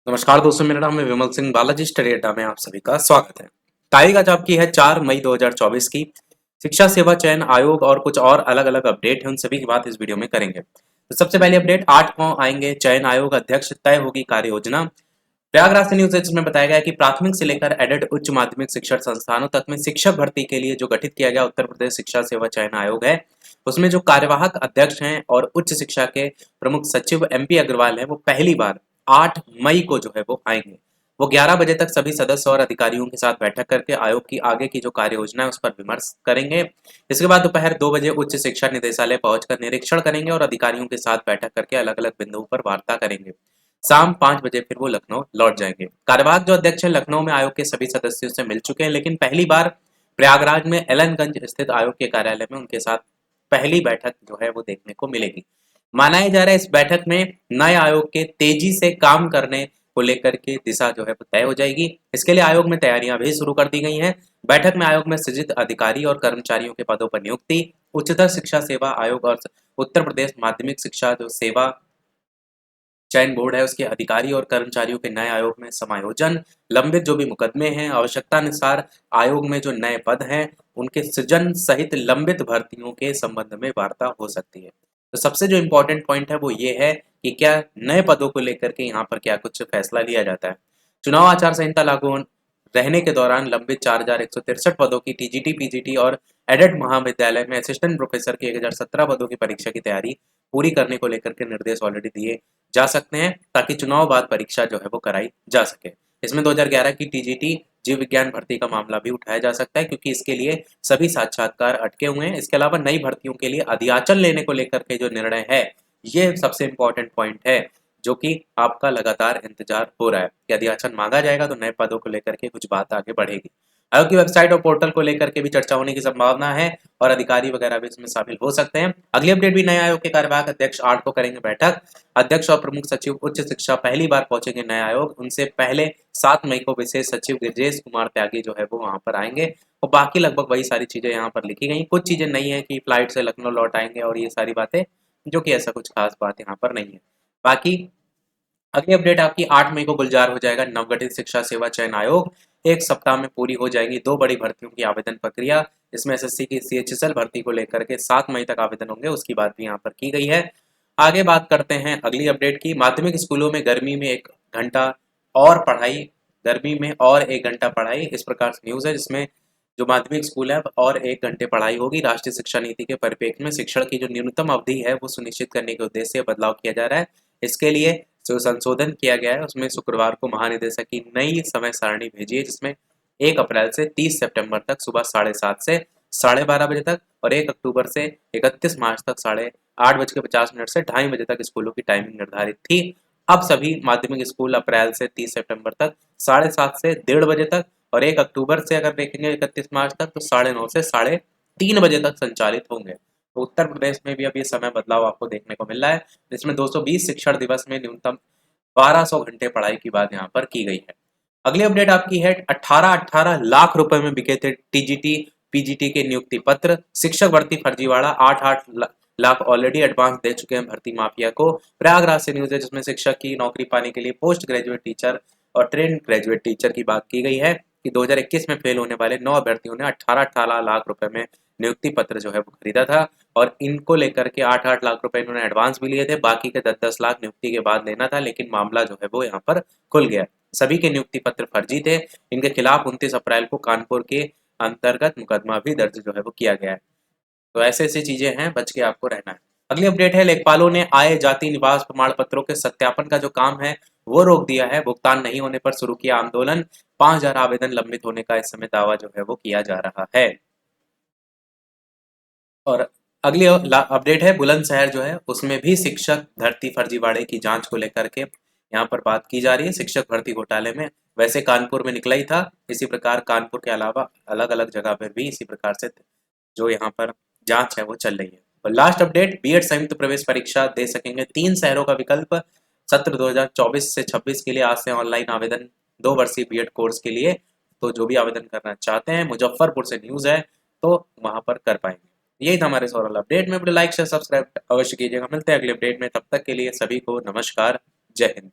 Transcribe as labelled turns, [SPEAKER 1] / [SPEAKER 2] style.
[SPEAKER 1] नमस्कार दोस्तों, मेरा नाम है विमल सिंह। बालाजी स्टडी अड्डा में आप सभी का स्वागत है। तारीख आज आपकी है 4 मई 2024 की। शिक्षा सेवा चयन आयोग और कुछ और अलग अलग अपडेट है, उन सभी की बात इस वीडियो में करेंगे। तो सबसे पहले अपडेट 8 को आएंगे चयन आयोग अध्यक्ष, तय होगी कार्य योजना। प्रयागराज से न्यूज है जिसमें बताया गया है कि प्राथमिक से लेकर एडेड उच्च माध्यमिक शिक्षण संस्थानों तक में शिक्षक भर्ती के लिए जो गठित किया गया उत्तर प्रदेश शिक्षा सेवा चयन आयोग है, उसमें जो कार्यवाहक अध्यक्ष हैं और उच्च शिक्षा के प्रमुख सचिव एमपी अग्रवाल हैं, वो पहली बार 8 मई को जो है वो आएंगे। वो 11 बजे तक सभी सदस्य और अधिकारियों के साथ बैठक करके आयोग की आगे की जो कार्य योजना है उस पर विमर्श करेंगे। इसके बाद दोपहर 2 बजे उच्च शिक्षा निदेशालय पहुंचकर निरीक्षण करेंगे और अधिकारियों के साथ बैठक करके अलग अलग बिंदुओं पर वार्ता करेंगे। शाम 5 बजे फिर वो लखनऊ लौट जाएंगे। कार्यवाहक जो अध्यक्ष है लखनऊ में आयोग के सभी सदस्यों से मिल चुके हैं, लेकिन पहली बार प्रयागराज में एलनगंज स्थित आयोग के कार्यालय में उनके साथ पहली बैठक जो है वो देखने को मिलेगी। माना जा रहा है इस बैठक में नए आयोग के तेजी से काम करने को लेकर के दिशा जो है वो तय हो जाएगी। इसके लिए आयोग में तैयारियां भी शुरू कर दी गई हैं। बैठक में आयोग में सृजित अधिकारी और कर्मचारियों के पदों पर नियुक्ति, उच्चतर शिक्षा सेवा आयोग और उत्तर प्रदेश माध्यमिक शिक्षा जो सेवा चयन बोर्ड है उसके अधिकारी और कर्मचारियों के नए आयोग में समायोजन, लंबित जो भी मुकदमे हैं, आवश्यकता अनुसार आयोग में जो नए पद हैं उनके सृजन सहित लंबित भर्तियों के संबंध में वार्ता हो सकती है। तो सबसे जो इम्पोर्टेंट पॉइंट है वो ये है कि क्या नए पदों को लेकर के यहाँ पर क्या कुछ फैसला लिया जाता है। चुनाव आचार संहिता लागू रहने के दौरान लंबित 4163 पदों की टीजीटी पीजीटी और एडेड महाविद्यालय में असिस्टेंट प्रोफेसर की 1017 पदों की परीक्षा की तैयारी पूरी करने को लेकर के निर्देश ऑलरेडी दिए जा सकते हैं, ताकि चुनाव बाद परीक्षा जो है वो कराई जा सके। इसमें 2011 की टीजीटी जीव विज्ञान भर्ती का मामला भी उठाया जा सकता है, क्योंकि इसके लिए सभी साक्षात्कार अटके हुए हैं। इसके अलावा नई भर्तियों के लिए अध्याचन लेने को लेकर के जो निर्णय है, ये सबसे इम्पोर्टेंट पॉइंट है, जो कि आपका लगातार इंतजार हो रहा है कि अध्याचन मांगा जाएगा तो नए पदों को लेकर के कुछ बात आगे बढ़ेगी। आयोग की वेबसाइट और पोर्टल को लेकर के भी चर्चा होने की संभावना है और अधिकारी वगैरह भी इसमें शामिल हो सकते हैं। अगली अपडेट भी नए आयोग के कार्यवाहक अध्यक्ष 8 को करेंगे बैठक। अध्यक्ष और प्रमुख सचिव उच्च शिक्षा पहली बार पहुंचेंगे नए आयोग। उनसे पहले 7 मई को विशेष सचिव ब्रजेश कुमार त्यागी जो है वो वहां पर आएंगे और बाकी लगभग वही सारी चीजें यहाँ पर लिखी गई। कुछ चीजें नहीं है कि फ्लाइट से लखनऊ लौट आएंगे और ये सारी बातें, जो कि ऐसा कुछ खास बात यहाँ पर नहीं है। बाकी अगली अपडेट आपकी 8 मई को गुलजार हो जाएगा नवगठित शिक्षा सेवा चयन आयोग। एक सप्ताह में पूरी हो जाएगी 2 बड़ी भर्तियों की आवेदन प्रक्रिया। इसमें एसएससी की सीएचएसएल भर्ती को लेकर के 7 मई तक आवेदन होंगे, उसकी बात भी यहाँ पर की गई है। आगे बात करते हैं अगली अपडेट की। माध्यमिक स्कूलों में गर्मी में 1 घंटा और पढ़ाई, गर्मी में और 1 घंटा पढ़ाई, इस प्रकार से न्यूज है, जिसमें जो माध्यमिक स्कूल है और 1 घंटे पढ़ाई होगी। राष्ट्रीय शिक्षा नीति के परिप्रेक्ष्य में शिक्षण की जो न्यूनतम अवधि है वो सुनिश्चित करने के उद्देश्य से बदलाव किया जा रहा है। इसके लिए जो संशोधन किया गया है उसमें शुक्रवार को महानिदेशक की नई समय सारणी भेजी है, जिसमें 1 अप्रैल से 30 सितंबर तक सुबह 7:30 से 12:30 बजे तक और 1 अक्टूबर से 31 मार्च तक 8:50 से 2:30 बजे तक स्कूलों की टाइमिंग निर्धारित थी। अब सभी माध्यमिक स्कूल अप्रैल से 30 सितंबर तक 7:30 से 1:30 बजे तक और 1 अक्टूबर से अगर देखेंगे 31 मार्च तक तो 9:30 से 3:30 बजे तक संचालित होंगे। तो उत्तर प्रदेश में भी अब ये समय बदलाव आपको देखने को मिल रहा है, जिसमें 220 शिक्षण दिवस में न्यूनतम 1200 घंटे पढ़ाई की बात यहाँ पर की गई है। अगली अपडेट आपकी है 18 लाख रुपए में बिके थे टीजीटी पीजीटी के नियुक्ति पत्र। शिक्षक भर्ती फर्जीवाड़ा, 8 लाख ऑलरेडी एडवांस दे चुके हैं भर्ती माफिया को। प्रयागराज से न्यूज है जिसमें शिक्षक की नौकरी पाने के लिए पोस्ट ग्रेजुएट टीचर और ट्रेन ग्रेजुएट टीचर की बात की गई है कि 2021 में फेल होने वाले 9 अभ्यर्थियों ने 18 लाख रुपए में नियुक्ति पत्र जो है वो खरीदा था और इनको लेकर के 8 लाख रुपए इन्होंने एडवांस भी लिए थे। बाकी के 10 लाख नियुक्ति के बाद लेना था, लेकिन मामला जो है वो यहाँ पर खुल गया। सभी के नियुक्ति पत्र फर्जी थे। इनके खिलाफ 29 अप्रैल को कानपुर के अंतर्गत मुकदमा भी दर्ज जो है वो किया गया है। तो ऐसे ऐसी चीजें हैं, बच के आपको रहना है। अगली अपडेट है लेखपालों ने आय जाति निवास प्रमाण पत्रों के सत्यापन का जो काम है वो रोक दिया है। भुगतान नहीं होने पर शुरू किया आंदोलन। 5000 आवेदन लंबित होने का इस समय दावा जो है वो किया जा रहा है। और अगली अपडेट है बुलंदशहर जो है उसमें भी शिक्षक भर्ती फर्जीवाड़े की जांच को लेकर के यहाँ पर बात की जा रही है। शिक्षक भर्ती घोटाले में वैसे कानपुर में निकला ही था, इसी प्रकार कानपुर के अलावा अलग अलग जगह पर भी इसी प्रकार से जो यहाँ पर जांच है वो चल रही है। और लास्ट अपडेट, बीएड संयुक्त प्रवेश परीक्षा दे सकेंगे 3 शहरों का विकल्प। सत्र 2024 से 26 के लिए आज से ऑनलाइन आवेदन 2 वर्षीय बीएड कोर्स के लिए। तो जो भी आवेदन करना चाहते हैं, मुजफ्फरपुर से न्यूज है तो वहां पर कर पाएंगे। यही था हमारे सोरल अपडेट में। वीडियो लाइक शेयर सब्सक्राइब अवश्य कीजिएगा। मिलते हैं अगले अपडेट में, तब तक के लिए सभी को नमस्कार, जय हिंद।